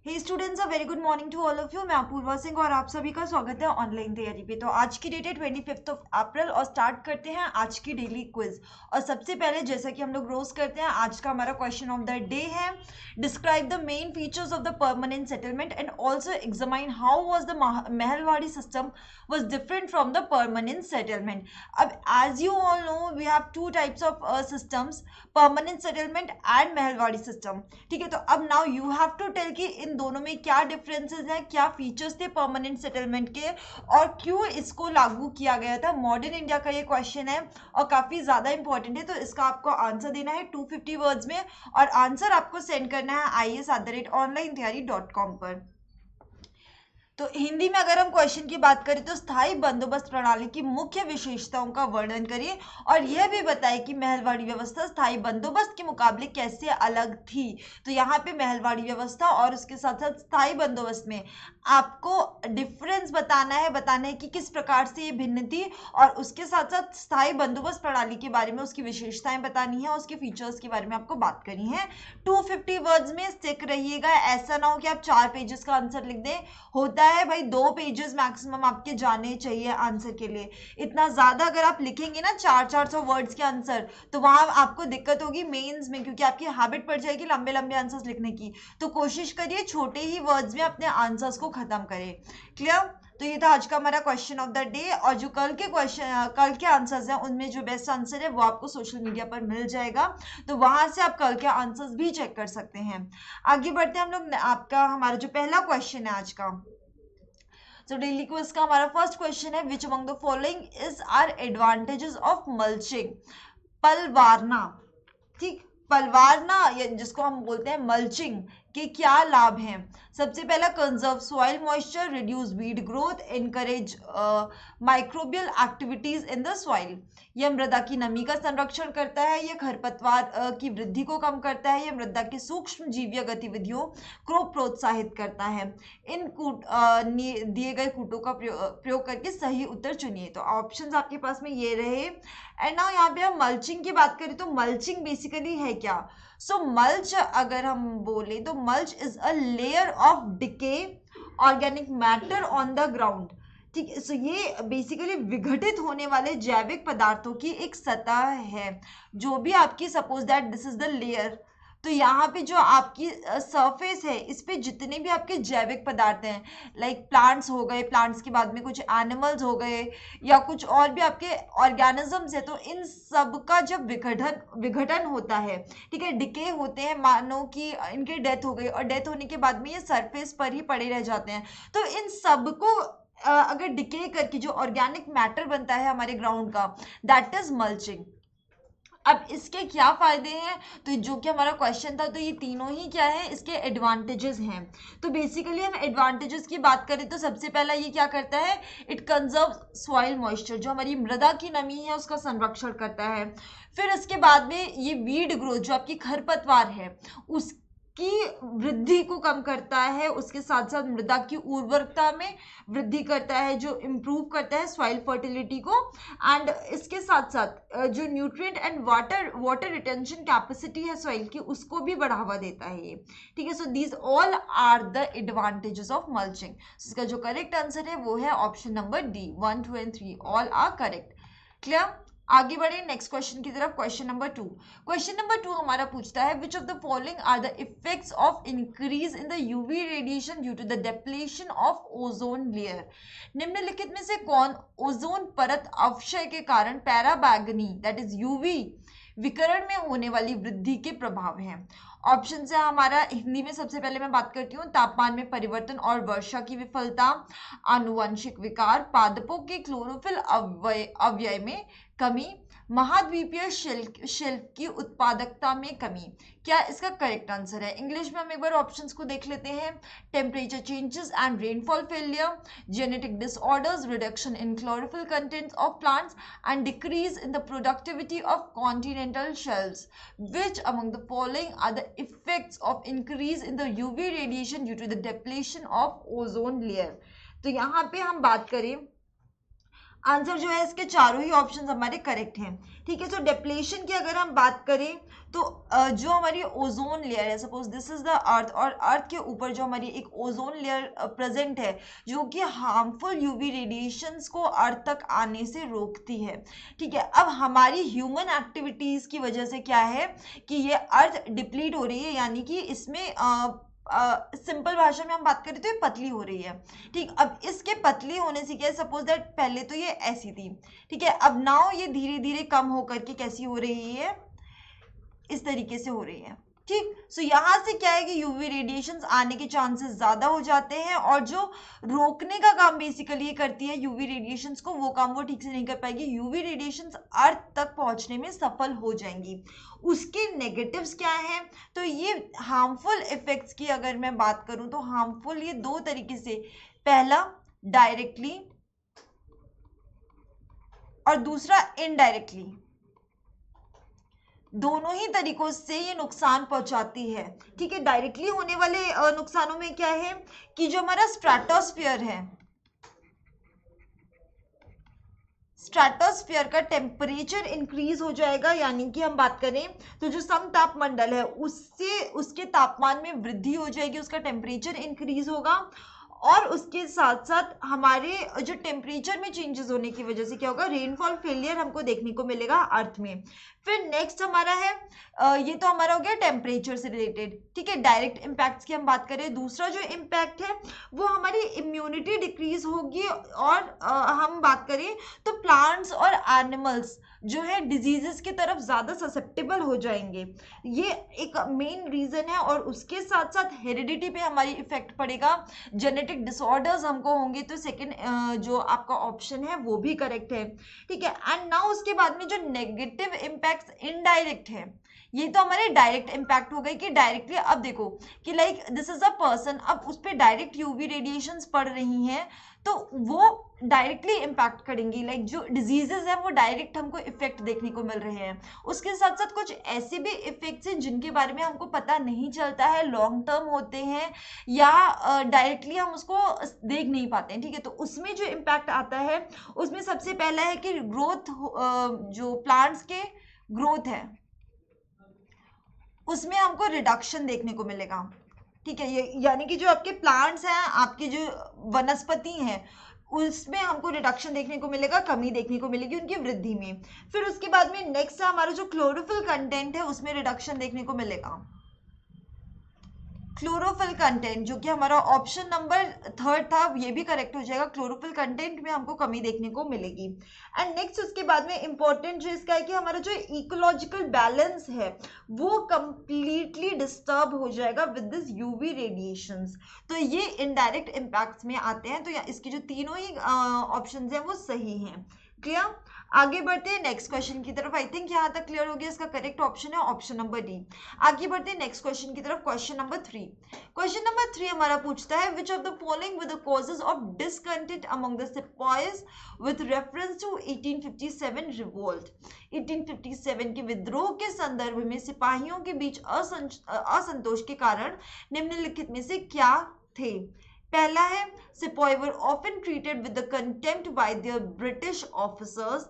Hey students, a very good morning to all of you. मैं अपूर्वा सिंह और आप सभी का स्वागत है ऑनलाइन तैयारी पे। तो आज की डेट है 25 अप्रैल और स्टार्ट करते हैं आज की डेली क्विज। और सबसे पहले जैसा कि हम लोग रोज करते हैं, आज का हमारा क्वेश्चन ऑफ द डे है, describe the main features of the permanent settlement and also examine how was the Mahalwari system was different from the permanent settlement. अब as you all know we have two types of systems, permanent settlement and Mahalwari system. ठीक है, तो अब now you have to tell कि इन दोनों में क्या differences हैं, क्या फीचर्स थे परमानेंट सेटलमेंट के और क्यों इसको लागू किया गया था। मॉडर्न इंडिया का ये क्वेश्चन है और काफी ज्यादा इंपॉर्टेंट है, तो इसका आपको आंसर देना है 250 वर्ड्स में और आंसर आपको सेंड करना है IAS@onlinethyari.com पर। तो हिंदी में अगर हम क्वेश्चन की बात करें तो स्थायी बंदोबस्त प्रणाली की मुख्य विशेषताओं का वर्णन करिए और यह भी बताइए कि महलवाड़ी व्यवस्था स्थायी बंदोबस्त के मुकाबले कैसे अलग थी। तो यहाँ पे महलवाड़ी व्यवस्था और उसके साथ साथ स्थायी बंदोबस्त में आपको डिफरेंस बताना है कि किस प्रकार से ये भिन्न थी और उसके साथ साथ स्थायी बंदोबस्त प्रणाली के बारे में उसकी विशेषताएं बतानी है और उसके फीचर्स के बारे में आपको बात करनी है। 250 वर्ड्स में स्टिक रहिएगा, ऐसा ना हो कि आप 4 पेजेस का आंसर लिख दें। होता है भाई 2 पेजेस मैक्सिमम आपके जाने चाहिए आंसर के लिए। इतना ज्यादा अगर आप लिखेंगे ना 400 वर्ड्स के आंसर, तो वहां आपको दिक्कत होगी मेंस में, क्योंकि आपकी हैबिट पड़ जाएगी लंबे लंबे आंसर्स लिखने की। तो कोशिश करिए छोटे ही वर्ड्स में अपने आंसर्स को खत्म करें। क्लियर? तो ये था आज का हमारा क्वेश्चन ऑफ द डे और जो कल के आंसर्स हैं उनमें जो बेस्ट आंसर है वो आपको सोशल मीडिया पर मिल जाएगा, तो वहां से आप कल के आंसर्स भी चेक कर सकते हैं। आगे बढ़ते हैं हम लोग। आपका हमारा जो पहला क्वेश्चन है आज का, तो डेली क्विज का हमारा फर्स्ट क्वेश्चन है, which among the following is are advantages of mulching. पलवारना, ठीक, पलवारना जिसको हम बोलते हैं मल्चिंग के क्या लाभ हैं। सबसे पहला, conserve soil moisture, reduce weed growth, encourage microbial activities in the soil. यह मृदा की नमी का संरक्षण करता है, यह खरपतवार की वृद्धि को कम करता है, यह मृदा की सूक्ष्म जीवीय गतिविधियों को प्रोत्साहित करता है। इन दिए गए कूटों का प्रयोग करके सही उत्तर चुनिए। तो ऑप्शंस आपके पास में ये रहे। एंड नाउ यहाँ पे हम मल्चिंग की बात करें तो मल्चिंग बेसिकली है क्या। सो मल्च अगर हम बोले तो mulch is a layer of decay organic matter on the ground. ठीक है, सो ये बेसिकली विघटित होने वाले जैविक पदार्थों की एक सतह है, जो भी आपकी suppose that this is the layer. तो यहाँ पे जो आपकी सरफेस है इस पे जितने भी आपके जैविक पदार्थ हैं, लाइक प्लांट्स हो गए, प्लांट्स के बाद में कुछ एनिमल्स हो गए या कुछ और भी आपके ऑर्गेनिजम्स है, तो इन सब का जब विघटन होता है, ठीक है, डिके होते हैं, मानो कि इनकी डेथ हो गई और डेथ होने के बाद में ये सरफेस पर ही पड़े रह जाते हैं। तो इन सबको अगर डिके करके जो ऑर्गेनिक मैटर बनता है हमारे ग्राउंड का, दैट इज मल्चिंग। अब इसके क्या फायदे हैं, तो जो कि हमारा क्वेश्चन था, तो ये तीनों ही क्या है, इसके एडवांटेजेस हैं। तो बेसिकली हम एडवांटेजेस की बात करें तो सबसे पहला ये क्या करता है, इट कंजर्व सॉइल मॉइस्चर, जो हमारी मृदा की नमी है उसका संरक्षण करता है। फिर उसके बाद में ये वीड ग्रोथ, जो आपकी खरपतवार है उस की वृद्धि को कम करता है, उसके साथ साथ मृदा की उर्वरकता में वृद्धि करता है, जो इम्प्रूव करता है सॉइल फर्टिलिटी को। एंड इसके साथ साथ जो nutrient and water retention capacity है सॉइल की, उसको भी बढ़ावा देता है ये। ठीक है, so these all are the advantages of mulching. इसका जो करेक्ट आंसर है वो है option number D, 1, 2 and 3 all are correct. Clear? आगे बढ़े नेक्स्ट क्वेश्चन की तरफ। क्वेश्चन नंबर 2, क्वेश्चन नंबर 2 हमारा पूछता है, which of the following are the effects of increase in the UV radiation due to the depletion of ozone layer. निम्नलिखित में से कौन ओजोन परत अवक्षय के कारण पैराबैगनी दैट इज यूवी विकिरण में होने वाली वृद्धि के प्रभाव हैं। ऑप्शन है हमारा, हिंदी में सबसे पहले मैं बात करती हूँ, तापमान में परिवर्तन और वर्षा की विफलता, आनुवंशिक विकार, पादपों के क्लोरोफिल अवयव में कमी, महाद्वीपीय शिल्प की उत्पादकता में कमी। क्या इसका करेक्ट आंसर है? इंग्लिश में हम एक बार ऑप्शंस को देख लेते हैं। Temperature changes and rainfall failure, genetic disorders, reduction in chlorophyll contents of plants and decrease in the productivity of continental shelves. Which among the following are the effects of increase in the UV radiation due to the depletion of ozone layer. तो यहाँ पे हम बात करें answer जो है इसके चारों ही ऑप्शन हमारे करेक्ट हैं। ठीक है, सो डिप्लेशन की अगर हम बात करें तो जो हमारी ओजोन लेयर है, suppose this is the earth, और अर्थ के ऊपर जो हमारी एक ओजोन लेयर प्रेजेंट है जो कि हार्मफुल यूवी रेडिएशंस को अर्थ तक आने से रोकती है। ठीक है, अब हमारी ह्यूमन एक्टिविटीज की वजह से क्या है कि ये अर्थ डिप्लीट हो रही है, यानी कि इसमें सिंपल भाषा में हम बात करें तो ये पतली हो रही है। ठीक, अब इसके पतली होने से क्या है, सपोज दैट पहले तो ये ऐसी थी, ठीक है, अब नाउ ये धीरे धीरे कम होकर के कैसी हो रही है, इस तरीके से हो रही है। ठीक, सो यहाँ से क्या है कि यूवी रेडिएशंस आने के चांसेस ज्यादा हो जाते हैं, और जो रोकने का काम बेसिकली ये करती है यूवी रेडिएशंस को, वो काम वो ठीक से नहीं कर पाएगी, यूवी रेडिएशंस अर्थ तक पहुंचने में सफल हो जाएंगी। उसके नेगेटिव्स क्या हैं, तो ये हार्मफुल इफेक्ट्स की अगर मैं बात करूं तो हार्मफुल ये दो तरीके से, पहला डायरेक्टली और दूसरा इनडायरेक्टली, दोनों ही तरीकों से ये नुकसान पहुंचाती है। ठीक है, डायरेक्टली होने वाले नुकसानों में क्या है कि जो हमारा स्ट्रेटोस्फीयर है, स्ट्रेटोस्फीयर का टेम्परेचर इंक्रीज हो जाएगा, यानी कि हम बात करें तो जो समतापमंडल है उससे उसके तापमान में वृद्धि हो जाएगी, उसका टेम्परेचर इंक्रीज होगा, और उसके साथ साथ हमारे जो टेम्परेचर में चेंजेस होने की वजह से क्या होगा, रेनफॉल फेलियर हमको देखने को मिलेगा अर्थ में। फिर नेक्स्ट हमारा है ये तो हमारा हो गया टेम्परेचर से रिलेटेड। ठीक है, डायरेक्ट इम्पैक्ट्स की हम बात करें, दूसरा जो इम्पैक्ट है वो हमारी इम्यूनिटी डिक्रीज होगी, और हम बात करें तो प्लांट्स और एनिमल्स जो है डिजीजेस की तरफ ज्यादा ससेप्टेबल हो जाएंगे, ये एक मेन रीजन है। और उसके साथ साथ हेरिडिटी पे हमारी इफेक्ट पड़ेगा, जेनेटिक डिसऑर्डर्स हमको होंगे, तो सेकंड जो आपका ऑप्शन है वो भी करेक्ट है। ठीक है, एंड नाउ उसके बाद में जो नेगेटिव इम्पैक्ट इनडायरेक्ट है, ये तो हमारे डायरेक्ट इम्पैक्ट हो गई कि डायरेक्टली, अब देखो कि like this is a person, अब उस पर डायरेक्ट यूवी रेडिएशंस पड़ रही हैं तो वो डायरेक्टली इम्पैक्ट करेंगी, लाइक जो डिजीजेस हैं वो डायरेक्ट हमको इफेक्ट देखने को मिल रहे हैं। उसके साथ साथ कुछ ऐसे भी इफेक्ट्स हैं जिनके बारे में हमको पता नहीं चलता है, लॉन्ग टर्म होते हैं या डायरेक्टली हम उसको देख नहीं पाते हैं। ठीक है, तो उसमें जो इम्पैक्ट आता है उसमें सबसे पहला है कि ग्रोथ, जो प्लांट्स के ग्रोथ है उसमें हमको रिडक्शन देखने को मिलेगा। ठीक है, ये यानी कि जो आपके प्लांट्स हैं, आपकी जो वनस्पति हैं, उसमें हमको रिडक्शन देखने को मिलेगा, कमी देखने को मिलेगी उनकी वृद्धि में। फिर उसके बाद में नेक्स्ट हमारा जो क्लोरोफिल कंटेंट है उसमें रिडक्शन देखने को मिलेगा। क्लोरोफिल कंटेंट जो कि हमारा ऑप्शन नंबर थर्ड था, ये भी करेक्ट हो जाएगा, क्लोरोफिल कंटेंट में हमको कमी देखने को मिलेगी। एंड नेक्स्ट उसके बाद में इंपॉर्टेंट जो इसका है कि हमारा जो इकोलॉजिकल बैलेंस है वो कंप्लीटली डिस्टर्ब हो जाएगा विद दिस यूवी रेडिएशंस। तो ये इनडायरेक्ट इम्पैक्ट्स में आते हैं, तो इसकी जो तीनों ही ऑप्शंस हैं वो सही हैं। क्लियर, आगे बढ़ते हैं नेक्स्ट क्वेश्चन की तरफ। आई थिंक यहाँ तक क्लियर हो गया, इसका करेक्ट ऑप्शन है ऑप्शन नंबर डी। आगे बढ़ते हैं नेक्स्ट क्वेश्चन की तरफ, क्वेश्चन नंबर 3। क्वेश्चन नंबर 3 हमारा पूछता है which of the following were the causes of discontent among the sepoys with reference to 1857 revolt. 1857 के विद्रोह के संदर्भ में सिपाहियों के बीच असंतोष के कारण निम्नलिखित में से क्या थे। पहला है सिपाही were often treated with the contempt bye there British officers.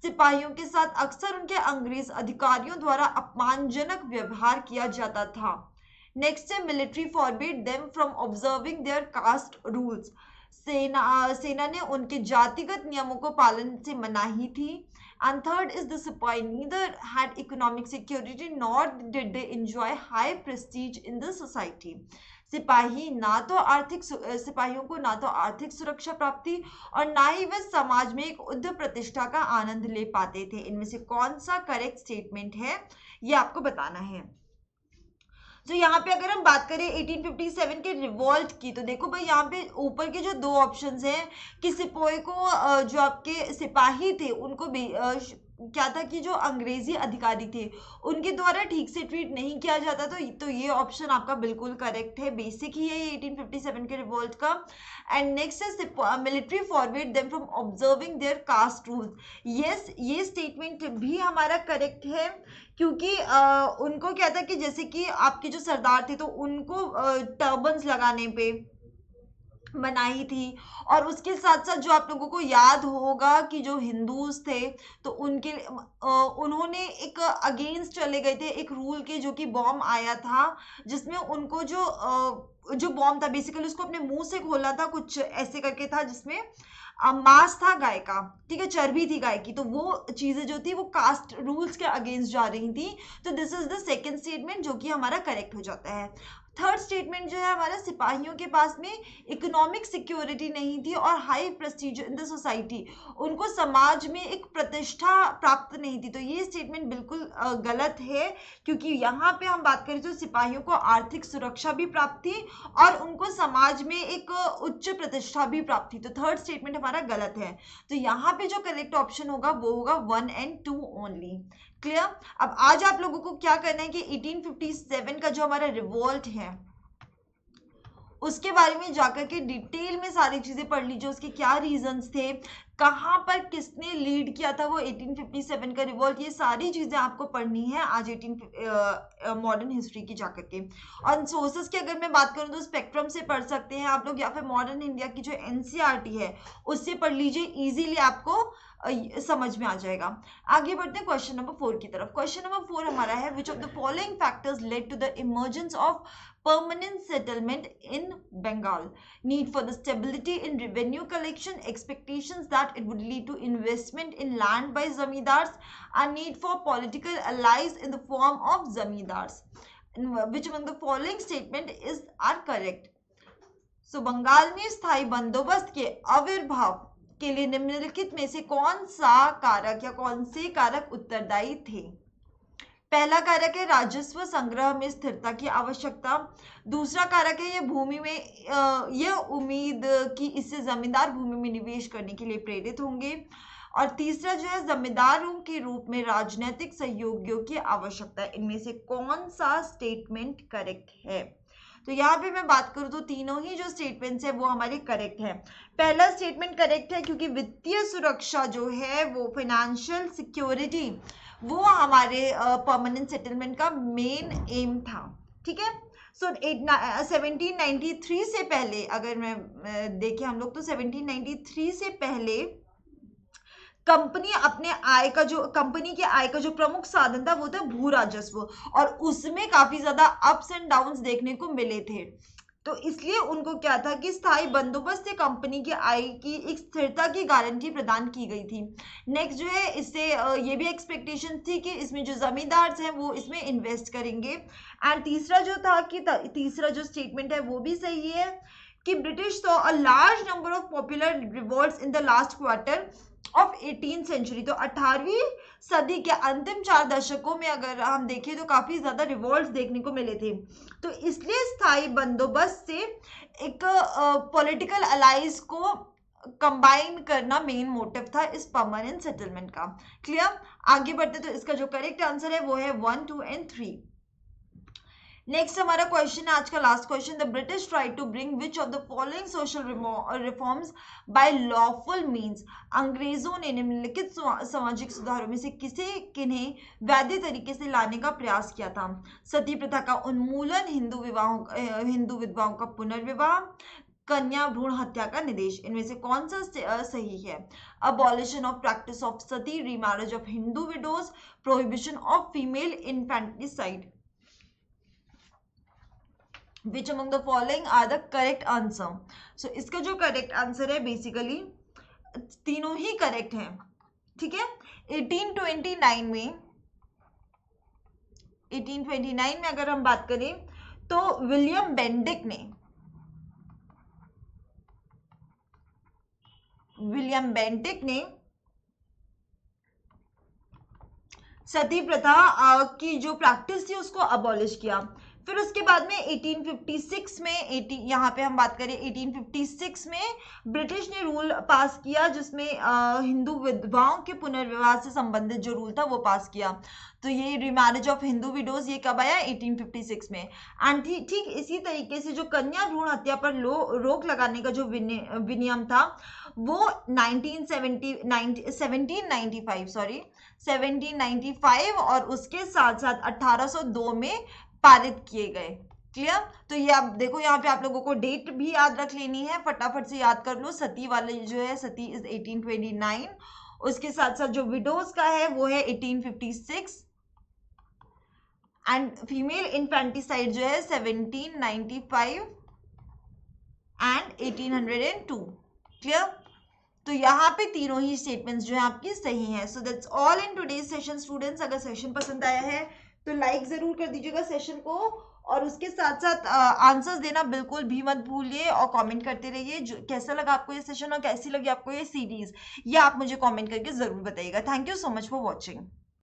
सिपाहियों के साथ अक्सर उनके अंग्रेज अधिकारियों द्वारा अपमानजनक व्यवहार किया जाता था। नेक्स्ट है military forbid them from observing their caste rules. सेना ने उनके जातिगत नियमों को पालन से मनाही थी। एंड थर्ड इज द सिपाही neither had economic security nor did they enjoy high Prestige in the society. सिपाहियों को ना तो आर्थिक सुरक्षा प्राप्त थी और ना ही वे समाज में एक उच्च प्रतिष्ठा का आनंद ले पाते थे। इनमें से कौन सा करेक्ट स्टेटमेंट है ये आपको बताना है। तो यहाँ पे अगर हम बात करें 1857 के रिवॉल्ट की, तो देखो भाई यहाँ पे ऊपर के जो दो ऑप्शंस हैं कि सिपाही को जो आपके सिपाही थे उनको भी क्या था कि जो अंग्रेजी अधिकारी थे उनके द्वारा ठीक से ट्रीट नहीं किया जाता, तो ये ऑप्शन आपका बिल्कुल करेक्ट है, बेसिक ही है ये 1857 के रिवॉल्ट का। एंड नेक्स्ट है military forbid them from observing their caste rules. Yes, ये स्टेटमेंट भी हमारा करेक्ट है, क्योंकि उनको क्या था कि जैसे कि आपके जो सरदार थे तो उनको टर्बन्स लगाने पे बनाई थी। और उसके साथ साथ जो आप लोगों को याद होगा कि जो हिंदूज थे तो उनके उन्होंने एक अगेंस्ट चले गए थे एक रूल के, जो कि बॉम्ब आया था, जिसमें उनको जो बॉम्ब था बेसिकली उसको अपने मुंह से खोला था, कुछ ऐसे करके था, जिसमें मांस था गाय का, ठीक है, चर्बी थी गाय की, तो वो चीजें जो थी वो कास्ट रूल्स के अगेंस्ट जा रही थी। तो this is the second statement जो कि हमारा करेक्ट हो जाता है। थर्ड स्टेटमेंट जो है हमारा, सिपाहियों के पास में इकोनॉमिक सिक्योरिटी नहीं थी और high Prestige in the society, उनको समाज में एक प्रतिष्ठा प्राप्त नहीं थी। तो ये स्टेटमेंट बिल्कुल गलत है, क्योंकि यहाँ पे हम बात करें तो सिपाहियों को आर्थिक सुरक्षा भी प्राप्त थी और उनको समाज में एक उच्च प्रतिष्ठा भी प्राप्त थी। तो थर्ड स्टेटमेंट हमारा गलत है। तो यहाँ पे जो करेक्ट ऑप्शन होगा वो होगा 1 and 2 ओनली। क्लियर। अब आज आप लोगों को क्या करना है कि 1857 का जो हमारा रिवोल्ट है उसके बारे में जाकर के डिटेल में सारी चीजें पढ़ लीजिए, उसके क्या रीजंस थे, कहां पर किसने लीड किया था वो 1857 का रिवोल्ट, ये सारी चीजें आपको पढ़नी है आज 18 मॉडर्न हिस्ट्री की जाकर के। और सोर्सेस की अगर मैं बात करूं तो स्पेक्ट्रम से पढ़ सकते हैं आप लोग, या फिर मॉडर्न इंडिया की जो एनसीईआरटी है उससे पढ़ लीजिए, इजीली आपको समझ में आ जाएगा। आगे बढ़ते हैं क्वेश्चन नंबर 4 की तरफ। क्वेश्चन नंबर 4 हमारा है, which of the following factors led to the emergence of permanent settlement in Bengal? Need for the stability in revenue collection, expectations that it would lead to investment in land by zamindars, a need for political allies in the form of zamindars. Which among the following statement are correct? So Bengal में स्थायी बंदोबस्त के आविर्भाव के लिए निम्नलिखित में से कौन सा कारक या कौन से कारक उत्तरदायी थे? पहला कारक है राजस्व संग्रह में स्थिरता की आवश्यकता। दूसरा कारक है ये भूमि में यह उम्मीद कि इससे जमींदार भूमि में निवेश करने के लिए प्रेरित होंगे। और तीसरा जो है जमींदारों के रूप में राजनीतिक सहयोगियों की आवश्यकता है। इनमें से कौन सा स्टेटमेंट करेक्ट है? तो यहाँ पे मैं बात करूँ तो तीनों ही जो स्टेटमेंट्स है वो हमारे करेक्ट है। पहला स्टेटमेंट करेक्ट है क्योंकि वित्तीय सुरक्षा जो है वो फाइनेंशियल सिक्योरिटी वो हमारे परमानेंट सेटलमेंट का मेन एम था। ठीक है। सो 1793 से पहले अगर मैं देखें हम लोग तो 1793 से पहले कंपनी के आय का जो प्रमुख साधन था वो था भू राजस्व, और उसमें काफी ज्यादा अप्स एंड डाउन्स देखने को मिले थे। तो इसलिए उनको क्या था कि स्थायी बंदोबस्त से कंपनी की आय की एक स्थिरता की गारंटी प्रदान की गई थी। नेक्स्ट जो है इससे ये भी एक्सपेक्टेशन थी कि इसमें जो जमींदार हैं वो इसमें इन्वेस्ट करेंगे। एंड तीसरा जो था कि तीसरा जो स्टेटमेंट है वो भी सही है कि British saw a large number of popular revolts in the last quarter of 18th century. तो 18वीं सदी के अंतिम 4 दशकों में अगर हम देखें तो काफी ज्यादा रिवोल्ट्स देखने को मिले थे। तो इसलिए स्थायी बंदोबस्त से एक पॉलिटिकल अलाइज को कंबाइन करना मेन मोटिव था इस परमानेंट सेटलमेंट का। क्लियर। आगे बढ़ते तो इसका जो करेक्ट आंसर है वो है 1, 2 and 3। नेक्स्ट हमारा क्वेश्चन है आज का last question. The British try to bring which of the following social reforms by lawful means. अंग्रेजों ने निम्नलिखित सामाजिक सुधारों में से किन्हें वैध तरीके से लाने का प्रयास किया था? सती प्रथा का उन्मूलन, हिंदू विधवाओं का पुनर्विवाह, कन्या भ्रूण हत्या का निषेध। इनमें से कौन सा सही है? Abolition of practice of Sati, remarriage of Hindu widows, prohibition of female infanticide. Which among the following are the correct answer? So इसका जो करेक्ट आंसर है बेसिकली तीनों ही करेक्ट हैं। ठीक है। 1829 में अगर हम बात करें तो विलियम बेंटिक ने सती प्रथा की जो प्रैक्टिस थी उसको अबॉलिश किया। फिर उसके बाद में 1856 में यहाँ पे हम बात करें 1856 में ब्रिटिश ने रूल पास किया जिसमें हिंदू विधवाओं के पुनर्विवाह से संबंधित जो रूल था वो पास किया। तो ये रिमैरिज ऑफ हिंदू विडोज ये कब आया? 1856 में। एंड ठीक इसी तरीके से जो कन्या भ्रूण हत्या पर रोक लगाने का जो विनियम था वो 1795 और उसके साथ साथ 1802 में पारित किए गए। क्लियर। तो ये आप देखो यहाँ पे आप लोगों को डेट भी याद रख लेनी है, फटाफट से याद कर लो। सती वाले जो है, सती इज 1829। उसके साथ साथ जो विडोज का है वो है 1856 एंड फीमेल इन्फेंटिसाइड जो है 1795 एंड 1802। क्लियर। तो यहाँ पे तीनों ही स्टेटमेंट्स जो है आपकी सही हैं। So that's all in today's session students. अगर सेशन पसंद आया है तो लाइक जरूर कर दीजिएगा सेशन को, और उसके साथ साथ आंसर्स देना बिल्कुल भी मत भूलिए, और कमेंट करते रहिए जो कैसा लगा आपको ये सेशन और कैसी लगी आपको ये सीरीज, ये आप मुझे कमेंट करके जरूर बताइएगा। Thank you so much for watching.